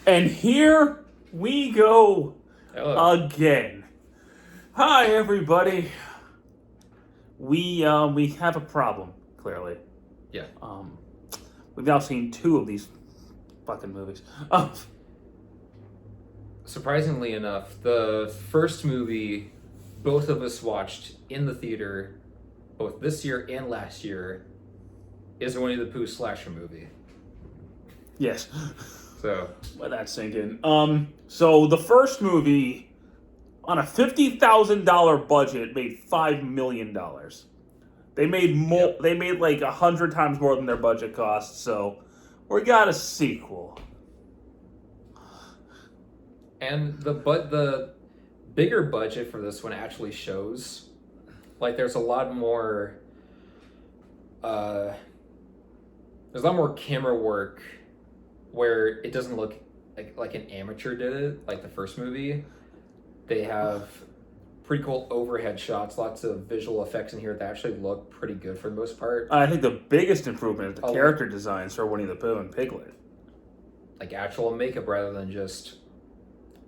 And here we go Hello. again. Hi, everybody. We have a problem. Clearly, Yeah. we've now seen 2 of these fucking movies. Surprisingly enough, the first movie both of us watched in the theater, both this year and last year, is a Winnie the Pooh slasher movie. Yes. So, Let that sink in. So the first movie, on a $50,000 budget, made $5 million. They made more. Yep. They made like 100 times more than their budget cost. So we got a sequel. and the bigger budget for this one actually shows. Like, there's a lot more. There's a lot more camera work where it doesn't look like an amateur did it, like the first movie. They have pretty cool overhead shots, lots of visual effects in here that actually look pretty good for the most part. I think the biggest improvement is the Oh. character designs for Winnie the Pooh and Piglet. Like actual makeup rather than just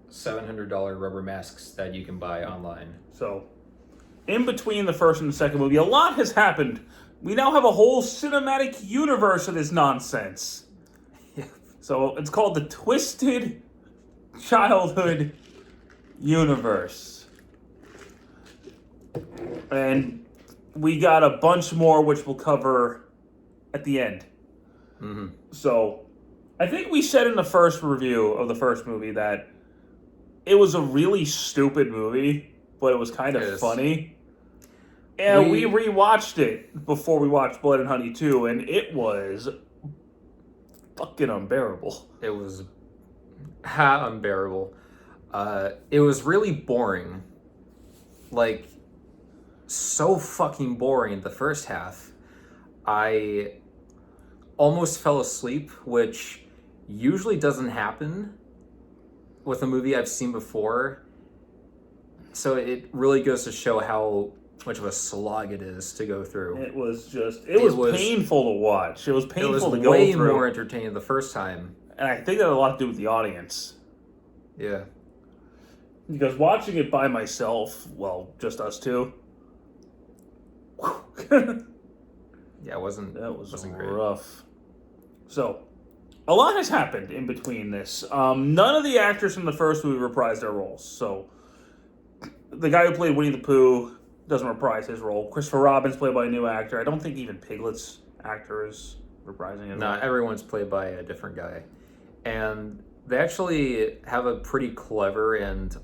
$700 rubber masks that you can buy online. So, in between the first and the second movie, a lot has happened. We now have a whole cinematic universe of this nonsense. So it's called the Twisted Childhood Universe. And we got a bunch more, which we'll cover at the end. Mm-hmm. So, I think we said in the first review of the first movie that it was a really stupid movie, but it was kind of funny. And we rewatched it before we watched Blood and Honey 2, and it was fucking unbearable. It was unbearable. It was really boring. Like, so fucking boring the first half. I almost fell asleep, which usually doesn't happen with a movie I've seen before. So it really goes to show how much of a slog it is to go through. It was painful to watch. It was painful to go through. It was way more entertaining the first time. And I think that had a lot to do with the audience. Yeah. Because watching it by myself, well, just us two. Yeah, it wasn't great. Rough. So, a lot has happened in between this. None of the actors from the first movie reprised their roles. So, the guy who played Winnie the Pooh doesn't reprise his role. Christopher Robin's played by a new actor. I don't think even Piglet's actor is reprising it. No, everyone's played by a different guy. And they actually have a pretty clever and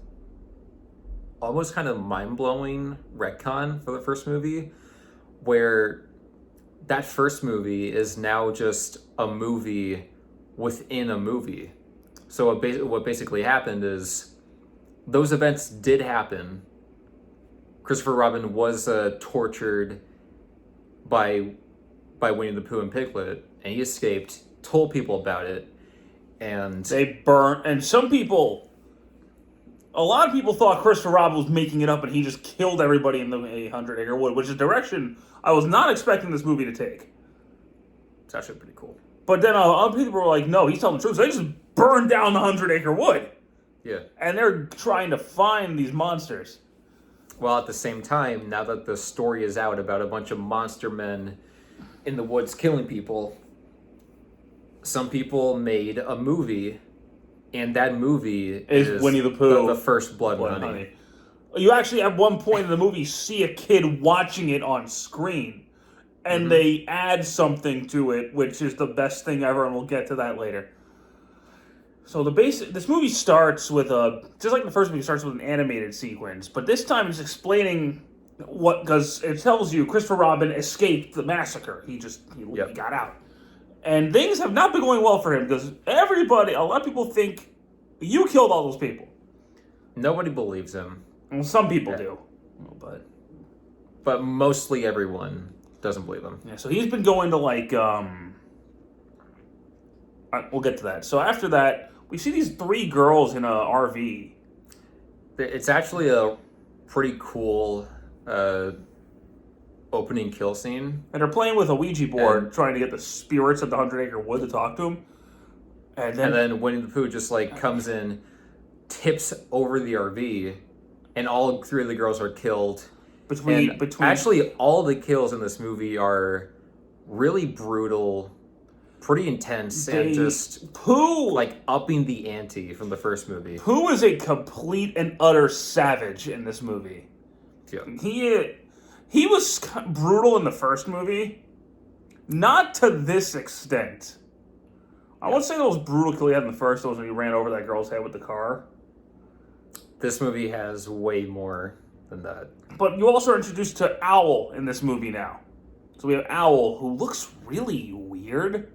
almost kind of mind-blowing retcon for the first movie, where that first movie is now just a movie within a movie. So what basically happened is those events did happen. Christopher Robin was tortured by Winnie the Pooh and Piglet, and he escaped, told people about it, and they burnt. And a lot of people thought Christopher Robin was making it up and he just killed everybody in the 100-acre wood, which is a direction I was not expecting this movie to take. It's actually pretty cool. But then other people were like, no, he's telling the truth. So they just burned down the 100-acre wood. Yeah. And they're trying to find these monsters. Well, at the same time, now that the story is out about a bunch of monster men in the woods killing people, some people made a movie, and that movie is Winnie the Pooh, the first Blood and Honey. You actually, at one point in the movie, see a kid watching it on screen, and they add something to it, which is the best thing ever, and we'll get to that later. So this movie starts with just like the first movie, starts with an animated sequence, but this time it's explaining because it tells you Christopher Robin escaped the massacre. He got out. And things have not been going well for him because a lot of people think you killed all those people. Nobody believes him. Well, some people do. But mostly everyone doesn't believe him. Yeah, so he's been going to we'll get to that. So after that, we see these 3 girls in a RV. It's actually a pretty cool opening kill scene. And they're playing with a Ouija board, trying to get the spirits of the 100-acre wood to talk to them. And And then Winnie the Pooh just like comes in, tips over the RV, and all three of the girls are killed. between Actually, all the kills in this movie are really brutal, pretty intense, and just Pooh, like upping the ante from the first movie. Pooh is a complete and utter savage in this movie. Yeah. He was brutal in the first movie, not to this extent. I won't say those brutal kill he had in the first was when he ran over that girl's head with the car. This movie has way more than that. But you also are introduced to Owl in this movie now. So we have Owl, who looks really weird.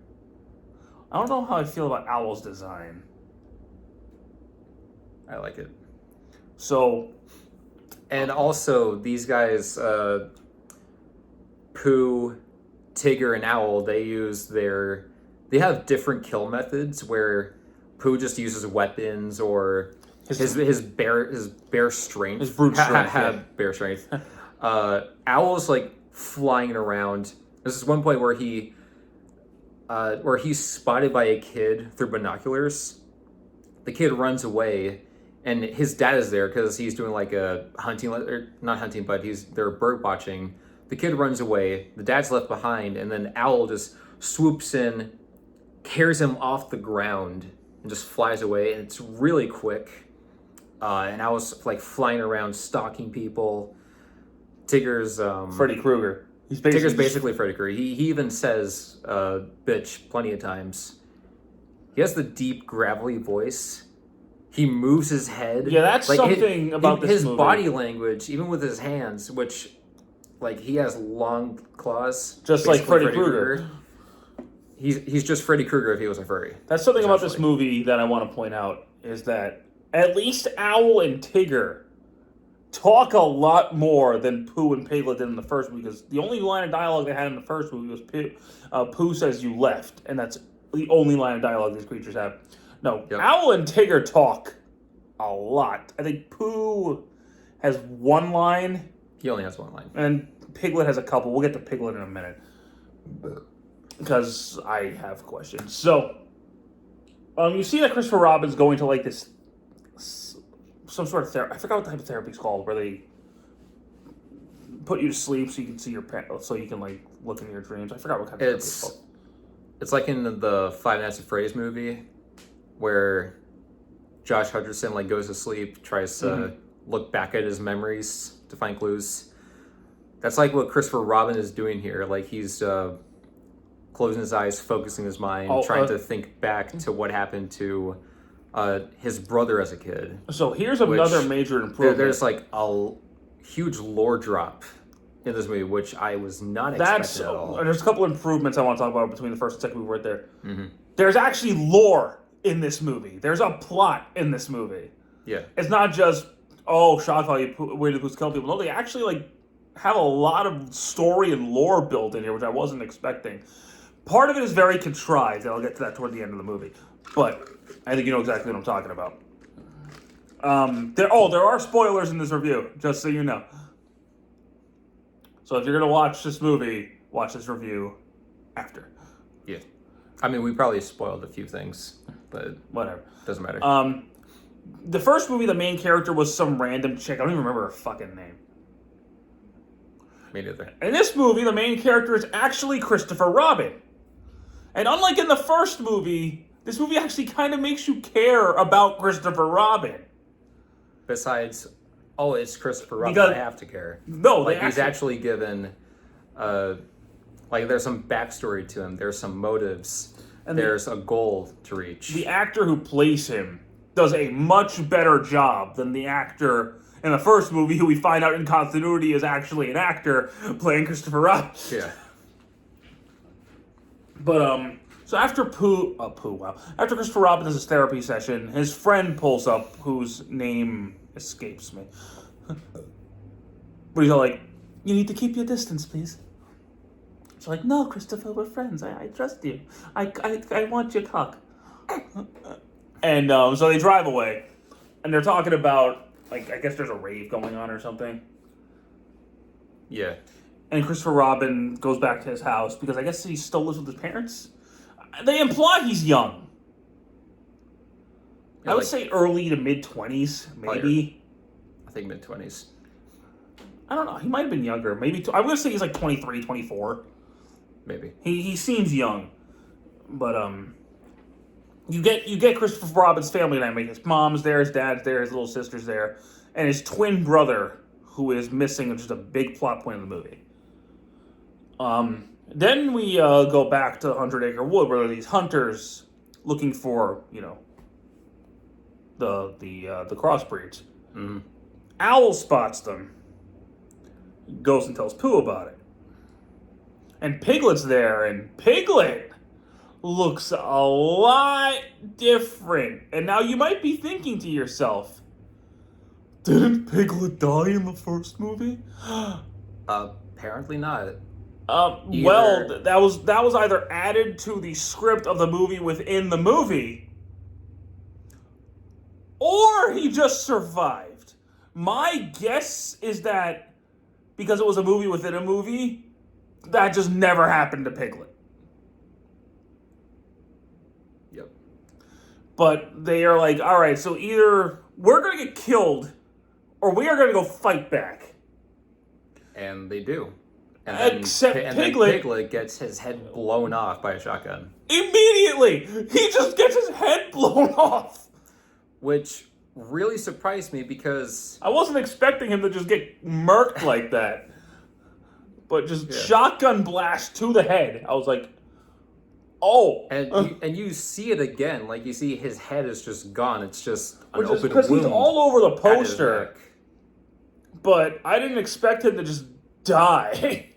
I don't know how I feel about Owl's design. I like it. So... And also, these guys, Pooh, Tigger, and Owl, they have different kill methods where Pooh just uses weapons or his bare strength. His brute strength. Bare strength. Owl's like flying around. There's this one point where he's spotted by a kid through binoculars. The kid runs away, and his dad is there because he's doing like a hunting, or not hunting, but they're bird watching. The kid runs away. The dad's left behind, and then Owl just swoops in, carries him off the ground, and just flies away. And it's really quick. And Owl's like flying around, stalking people. Tigger's Freddy Krueger. Tigger's basically Freddy Krueger. He even says "bitch" plenty of times. He has the deep, gravelly voice. He moves his head. Yeah, that's like something about this his movie. body language, even with his hands, which, like, he has long claws, just like Freddy Krueger. He's just Freddy Krueger if he was a furry. That's something about this movie that I want to point out is that at least Owl and Tigger talk a lot more than Pooh and Piglet did in the first movie, because the only line of dialogue they had in the first movie was Pooh says "you left," and that's the only line of dialogue these creatures have. No, yep. Owl and Tigger talk a lot. I think Pooh has one line. He only has one line. And Piglet has a couple. We'll get to Piglet in a minute, because I have questions. So, you see that Christopher Robin's going to like this, some sort of therapy. I forgot what the type of therapy is called, where they put you to sleep so you can see so you can like look in your dreams. I forgot what kind of therapy it's called. It's like in the Five Nights at Freddy's movie, where Josh Hutcherson like goes to sleep, tries to look back at his memories to find clues. That's like what Christopher Robin is doing here. Like he's closing his eyes, focusing his mind, trying to think back to what happened to his brother as a kid. So here's another major improvement. There's like a huge lore drop in this movie, which I was not expecting at all. And there's a couple improvements I want to talk about between the first and second movie right there. Mm-hmm. There's actually lore in this movie. There's a plot in this movie. Yeah. It's not just, shock value, Winnie the Pooh's killing people. No, they actually like have a lot of story and lore built in here, which I wasn't expecting. Part of it is very contrived, and I'll get to that toward the end of the movie. But I think you know exactly what I'm talking about. There are spoilers in this review, just so you know. So if you're going to watch this movie, watch this review after. Yeah. I mean, we probably spoiled a few things, but whatever. Doesn't matter. The first movie, the main character was some random chick. I don't even remember her fucking name. Me neither. In this movie, the main character is actually Christopher Robin. And unlike in the first movie, this movie actually kind of makes you care about Christopher Robin. Besides, it's Christopher Robin, because I have to care. No, he's actually given, there's some backstory to him. There's some motives. And there's a goal to reach. The actor who plays him does a much better job than the actor in the first movie, who we find out in continuity is actually an actor playing Christopher Robin. Yeah. But, so after after Christopher Robin does his therapy session, his friend pulls up, whose name escapes me. But he's all like, "You need to keep your distance, please." She's like, "No, Christopher, we're friends. I trust you. I want your cock." And so they drive away, and they're talking about, I guess there's a rave going on or something. Yeah. And Christopher Robin goes back to his house because I guess he still lives with his parents. They imply he's young. I would say early to mid-20s, maybe. I think mid-20s. I don't know. He might have been younger. Maybe I'm going to say he's like 23, 24. Maybe. He seems young. But you get Christopher Robin's family dynamic. His mom's there, his dad's there, his little sister's there, and his twin brother, who is missing, which is a big plot point in the movie. Then we go back to 100 Acre Wood, where there are these hunters looking for, the crossbreeds. Mm-hmm. Owl spots them, goes and tells Pooh about it. And Piglet's there, and Piglet looks a lot different. And now you might be thinking to yourself, didn't Piglet die in the first movie? Apparently not. Well, that was either added to the script of the movie within the movie, or he just survived. My guess is that because it was a movie within a movie, that just never happened to Piglet. Yep. But they are like, all right, so either we're going to get killed, or we are going to go fight back. And they do. Except then Piglet gets his head blown off by a shotgun. Immediately! He just gets his head blown off! Which really surprised me because... I wasn't expecting him to just get murked like that. But just shotgun blast to the head. I was like, oh. And you see it again. Like, you see his head is just gone. It's just an open wound. Because he's all over the poster. But I didn't expect him to just die.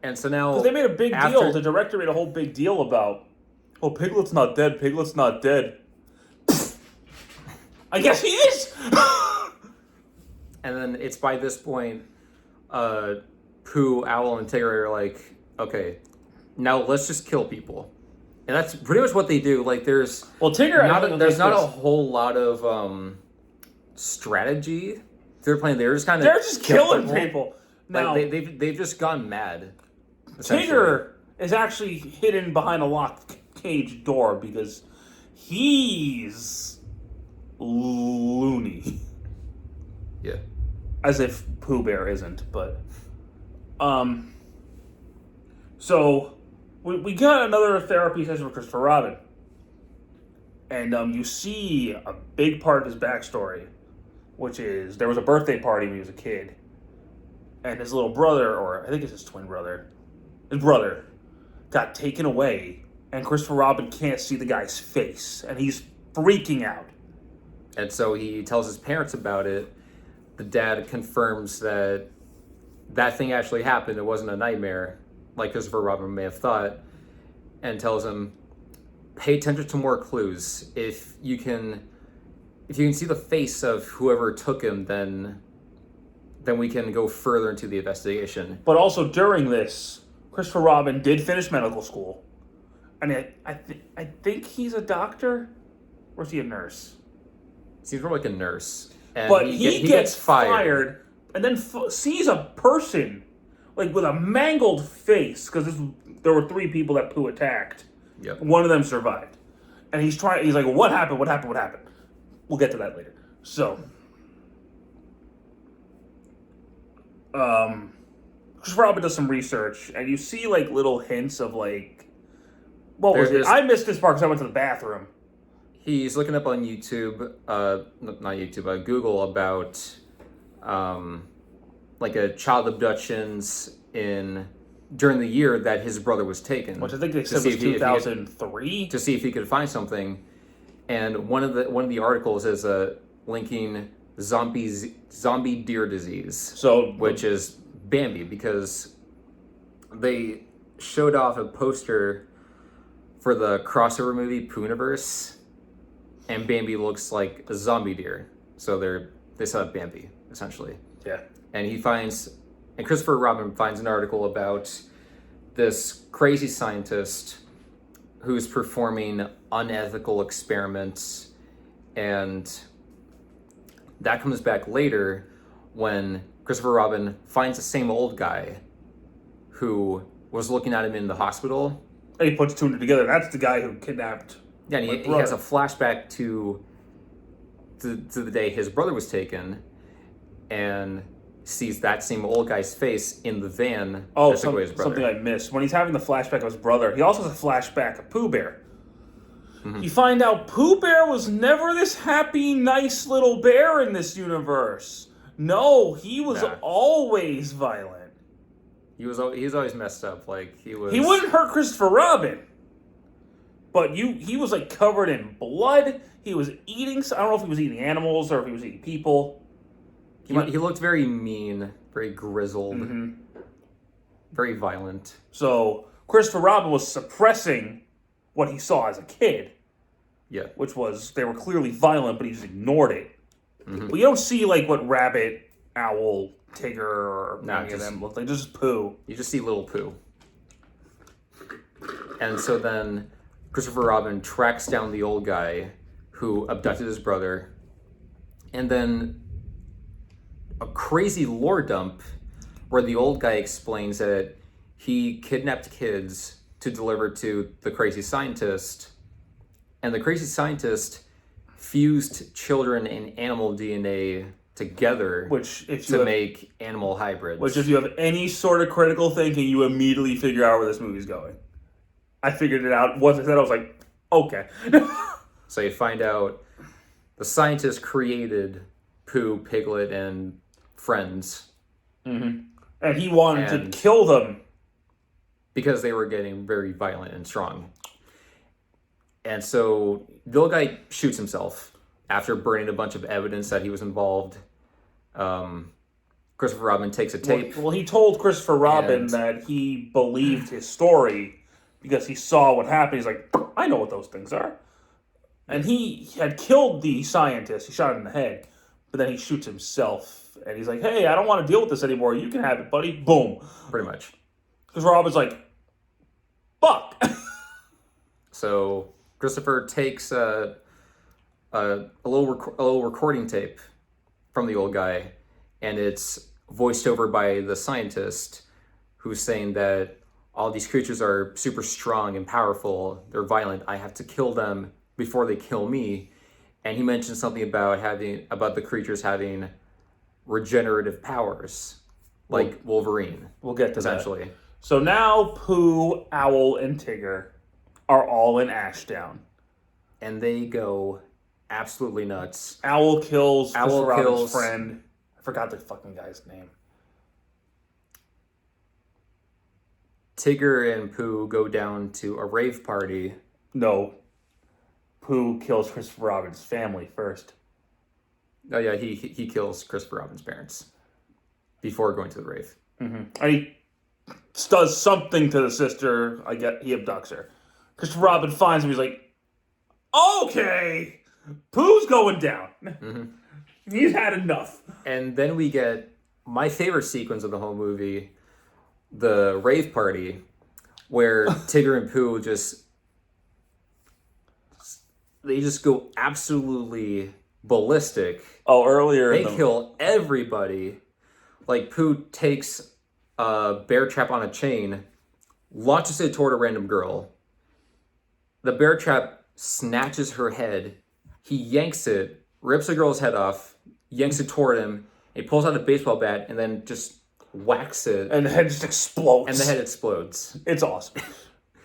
And so now... Because they made a big deal. The director made a whole big deal about, oh, Piglet's not dead. Piglet's not dead. I guess he is! And then it's by this point, Pooh, Owl, and Tigger are like, okay, now let's just kill people. And that's pretty much what they do. Like, there's Tigger, not a whole lot of strategy they're playing. They're just killing people. Now, like they've just gone mad. Tigger is actually hidden behind a locked cage door because he's loony. Yeah. As if Pooh Bear isn't, but so we got another therapy session with Christopher Robin. And you see a big part of his backstory, which is there was a birthday party when he was a kid. And his little brother, or I think it's his twin brother, his brother got taken away, and Christopher Robin can't see the guy's face, and he's freaking out. And so he tells his parents about it. The dad confirms that thing actually happened. It wasn't a nightmare, like Christopher Robin may have thought, and tells him, pay attention to more clues. If you can see the face of whoever took him, then we can go further into the investigation. But also during this, Christopher Robin did finish medical school. And I think he's a doctor? Or is he a nurse? Seems more like a nurse. And but he gets fired and then sees a person like with a mangled face, because there were 3 people that Pooh attacked. Yep. One of them survived. And he's like, what happened? We'll get to that later. So... Christopher Robin does some research, and you see like little hints of like, what was it? I missed this part because I went to the bathroom. He's looking up on YouTube, not YouTube, Google about like a child abductions during the year that his brother was taken. Which I think they said was 2003. To see if he could find something, and one of the articles is linking zombie deer disease, which is Bambi, because they showed off a poster for the crossover movie Poohniverse, and Bambi looks like a zombie deer, so they set up Bambi essentially. Yeah. And Christopher Robin finds an article about this crazy scientist who's performing unethical experiments, and that comes back later when Christopher Robin finds the same old guy who was looking at him in the hospital. And he puts 2 together. That's the guy who kidnapped Yeah, and he has a flashback to the day his brother was taken, and sees that same old guy's face in the van. Oh, something I missed. When he's having the flashback of his brother, he also has a flashback of Pooh Bear. Mm-hmm. You find out Pooh Bear was never this happy, nice little bear in this universe. No, he was always violent. He was always messed up. Like he wouldn't hurt Christopher Robin, but he was like covered in blood. He was eating. I don't know if he was eating animals or if he was eating people. He looked very mean, very grizzled, very violent. So Christopher Robin was suppressing what he saw as a kid. Yeah. Which was, they were clearly violent, but he just ignored it. Mm-hmm. But you don't see like what Rabbit, Owl, Tigger, or any of them look like. Just Pooh. You just see little Pooh. And so then Christopher Robin tracks down the old guy who abducted his brother. And then a crazy lore dump where the old guy explains that he kidnapped kids to deliver to the crazy scientist, and the crazy scientist fused children and animal DNA together to make animal hybrids. Which, if you have any sort of critical thinking, you immediately figure out where this movie's going. I figured it out. Once I said it, I was like, okay. So you find out the scientist created Pooh, Piglet, and friends. Mm-hmm. And he wanted to kill them. Because they were getting very violent and strong. And so the little guy shoots himself after burning a bunch of evidence that he was involved. Christopher Robin takes a tape. Well, he told Christopher Robin that he believed his story because he saw what happened. He's like, I know what those things are. And he had killed the scientist. He shot him in the head. But then he shoots himself. And he's like, hey, I don't want to deal with this anymore. You can have it, buddy. Boom. Pretty much. Because Robin's like, fuck. So Christopher takes a little recording tape from the old guy, and it's voiced over by the scientist who's saying that all these creatures are super strong and powerful. They're violent. I have to kill them before they kill me. And he mentions something about the creatures having regenerative powers, like Wolverine. We'll get to essentially. That. So now Pooh, Owl, and Tigger are all in Ashdown. And they go absolutely nuts. Owl kills Robin's friend. I forgot the fucking guy's name. Tigger and Pooh go down to a rave party. No. Pooh kills Christopher Robin's family first. Oh yeah, he kills Christopher Robin's parents before going to the rave. Mm-hmm. And he does something to the sister. He abducts her. Christopher Robin finds him. He's like, okay, Pooh's going down. Mm-hmm. He's had enough. And then we get my favorite sequence of the whole movie, the rave party, where Tigger and Pooh just go absolutely ballistic. Oh, earlier they kill everybody. Like Pooh takes a bear trap on a chain, launches it toward a random girl. The bear trap snatches her head. He yanks it, rips the girl's head off, yanks it toward him. He pulls out a baseball bat and then just whacks it. And the head just explodes. And the head explodes. It's awesome.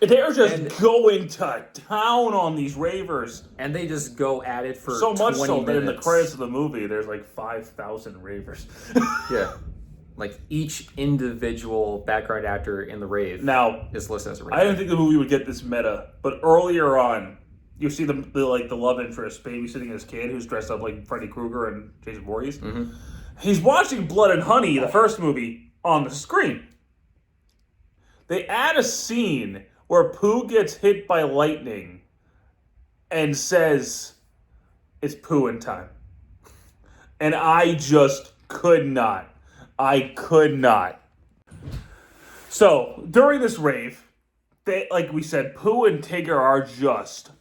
They're just going to town on these ravers. And they just go at it for so much 20 so minutes. that in the credits of the movie, there's like 5,000 ravers. Yeah. Like each individual background actor in the rave is listed as a raver. I didn't think the movie would get this meta, but earlier on, you see the love interest babysitting his kid who's dressed up like Freddy Krueger and Jason Voorhees. Mm-hmm. He's watching Blood and Honey, the first movie, on the screen. They add a scene where Pooh gets hit by lightning and says, it's Pooh in time. And I just could not. So, during this rave, like we said, Pooh and Tigger are just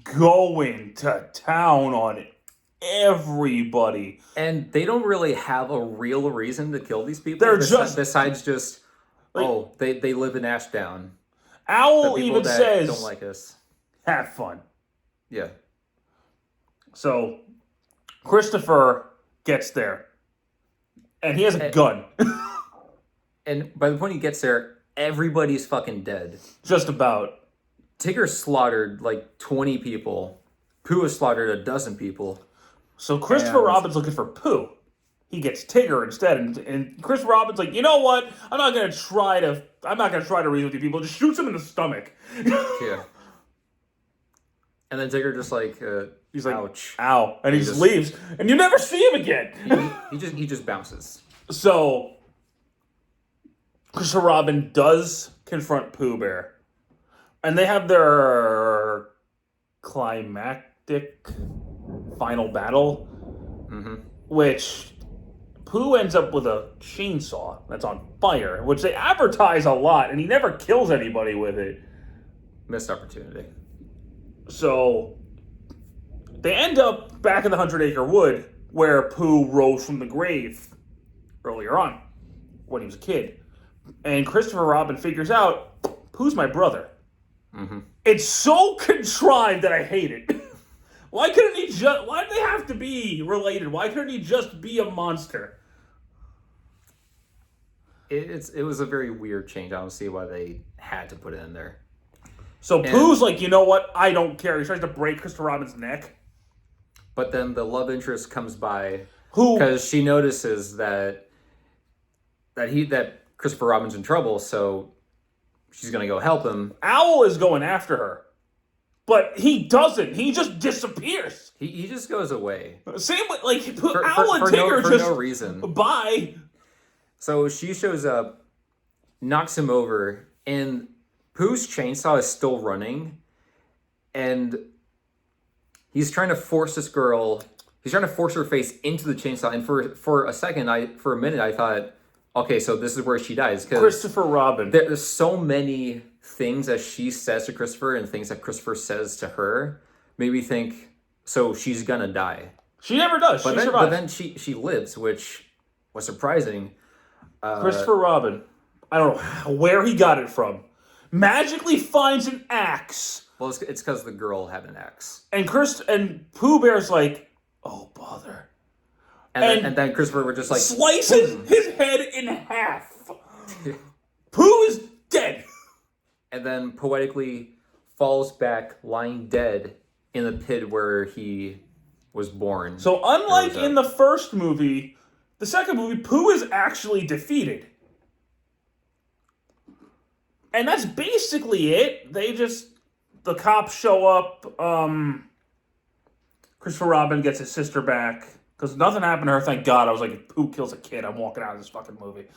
going to town on everybody. And they don't really have a real reason to kill these people. Besides just, they live in Ashdown. Owl even says, don't like us. Have fun. Yeah. So Christopher gets there, and he has a gun. And by the point he gets there, everybody's fucking dead. Just about. Tigger slaughtered like 20 people. Pooh has slaughtered 12 people. So Christopher Robin's looking for Pooh. He gets Tigger instead, and Christopher Robin's like, you know what? I'm not gonna try to reason with you people. Just shoots him in the stomach. Yeah. And then Tigger just like, he's like, ouch. Ow, and he just leaves, and you never see him again. he just bounces. So Christopher Robin does confront Pooh Bear, and they have their climactic final battle, which Pooh ends up with a chainsaw that's on fire, which they advertise a lot, and he never kills anybody with it. Missed opportunity. So they end up back in the 100-acre wood where Pooh rose from the grave earlier on when he was a kid. And Christopher Robin figures out, Pooh's my brother. It's so contrived that I hate it. Why did they have to be related? Why couldn't he just be a monster? It was a very weird change. I don't see why they had to put it in there. So Pooh's like, you know what? I don't care. He tries to break Christopher Robin's neck. But then the love interest comes by because she notices that Christopher Robin's in trouble, so she's gonna go help him. Owl is going after her, but he doesn't. He just disappears. He just goes away. Same with Owl and Tigger for just no reason. Bye. So she shows up, knocks him over, and Pooh's chainsaw is still running, and he's trying to force this girl. He's trying to force her face into the chainsaw, and for a minute, I thought, okay, so this is where she dies. Christopher Robin. There's so many things that she says to Christopher and things that Christopher says to her made me think, so she's gonna die. She never does. She survives. But then she lives, which was surprising. Christopher Robin, I don't know where he got it from, magically finds an axe. Well, it's because the girl had an axe. And Pooh Bear's like, oh, bother. And then Christopher would just like... slices his head in half. Pooh is dead. And then poetically falls back, lying dead in the pit where he was born. So unlike in the first movie, the second movie, Pooh is actually defeated. And that's basically it. The cops show up. Christopher Robin gets his sister back. Because nothing happened to her, thank God. I was like, if Pooh kills a kid, I'm walking out of this fucking movie.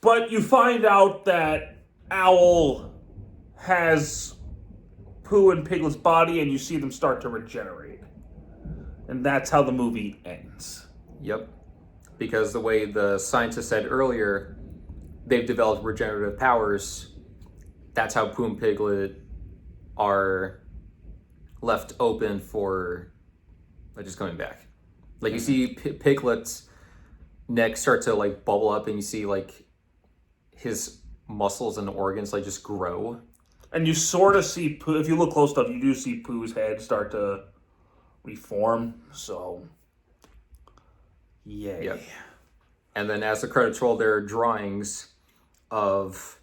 But you find out that Owl has Pooh and Piglet's body, and you see them start to regenerate. And that's how the movie ends. Yep. Because the way the scientist said earlier, they've developed regenerative powers. That's how Pooh and Piglet are left open for just coming back. Like you see Piglet's neck start to like bubble up, and you see like his muscles and organs like just grow. And you sort of see Pooh, if you look close enough, you do see Pooh's head start to reform. So, yay. Yep. And then as the credits roll, there are drawings of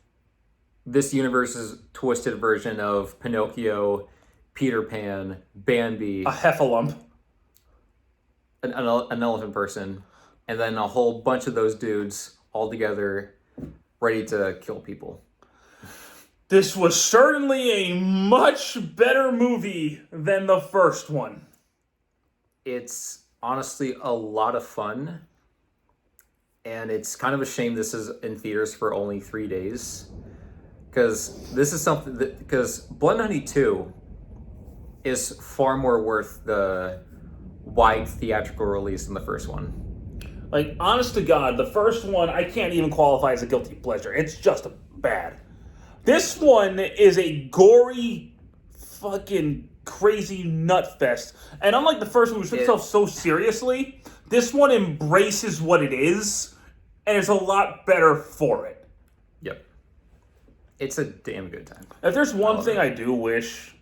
this universe's twisted version of Pinocchio, Peter Pan, Bambi, a heffalump, an elephant person, and then a whole bunch of those dudes all together ready to kill people. This was certainly a much better movie than the first one. It's honestly a lot of fun, and it's kind of a shame this is in theaters for only 3 days. Because this is something that... Because Blood and Honey 2 is far more worth the wide theatrical release than the first one. Like, honest to God, the first one, I can't even qualify as a guilty pleasure. It's just bad. This one is a gory, fucking crazy nut fest. And unlike the first one, which took itself so seriously, this one embraces what it is, and it's a lot better for it. Yep. It's a damn good time. If there's one thing I do wish,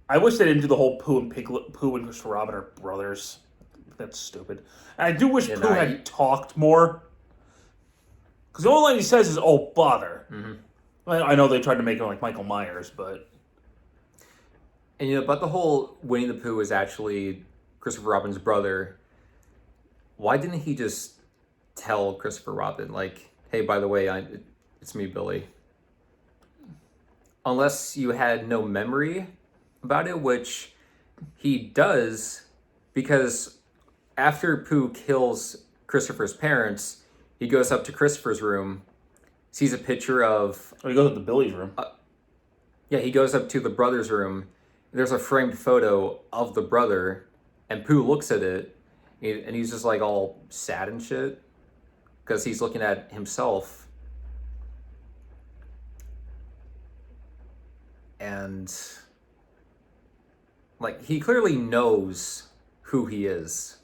I wish they didn't do the whole Pooh and Christopher Robin are brothers. That's stupid. And I do wish Pooh had talked more. Because the only line he says is, "Oh, bother." Mm-hmm. I know they tried to make him like Michael Myers, but... And but the whole Winnie the Pooh is actually Christopher Robin's brother. Why didn't he just tell Christopher Robin, like, hey, by the way, it's me, Billy? Unless you had no memory about it, which he does, because after Pooh kills Christopher's parents, he goes up to Christopher's room, sees a picture of... Oh, he goes up to Billy's room. Yeah, he goes up to the brother's room. There's a framed photo of the brother, and Pooh looks at it, and he's just like all sad and shit, because he's looking at himself. And like, he clearly knows who he is.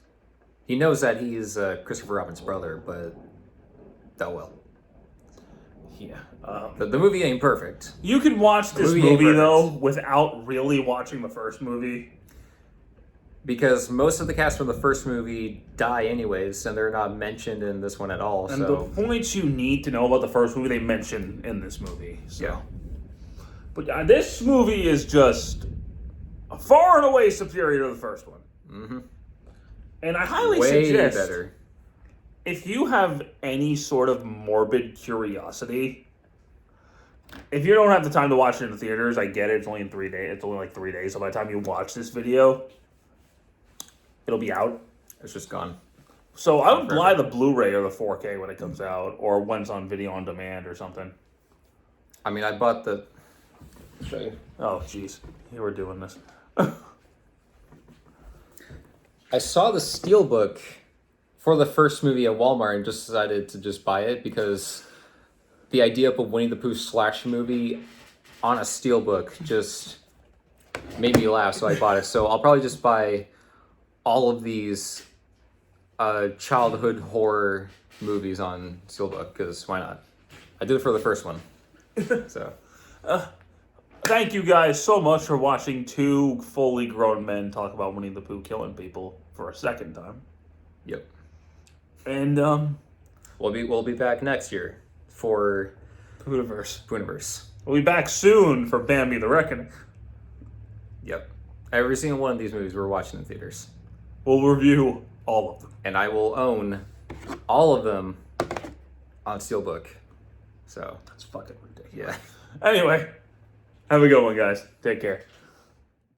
He knows that he's Christopher Robin's brother, but oh well. Yeah. The movie ain't perfect. You can watch this movie though without really watching the first movie. Because most of the cast from the first movie die anyways, and they're not mentioned in this one at all. And the points you need to know about the first movie, they mention in this movie. So. Yeah. But this movie is just far and away superior to the first one. Mm-hmm. And I highly suggest, better. If you have any sort of morbid curiosity, if you don't have the time to watch it in the theaters, I get it. It's only in 3 days. It's only like 3 days. So by the time you watch this video, it'll be out. It's just gone. So I would buy the Blu-ray or the 4K when it comes out, or when it's on video on demand or something. I mean, I bought the... Show you. Oh, jeez. You were doing this. I saw the Steelbook for the first movie at Walmart and just decided to just buy it because the idea of a Winnie the Pooh slash movie on a Steelbook just made me laugh, so I bought it. So I'll probably just buy all of these childhood horror movies on Steelbook, because why not? I did it for the first one. So... Thank you guys so much for watching two fully grown men talk about Winnie the Pooh killing people for a second time. Yep. And we'll be back next year for Poohniverse. We'll be back soon for Bambi the Reckoning. Yep. Every single one of these movies we're watching in theaters. We'll review all of them. And I will own all of them on Steelbook. So that's fucking ridiculous. Yeah. Anyway. Have a good one, guys. Take care.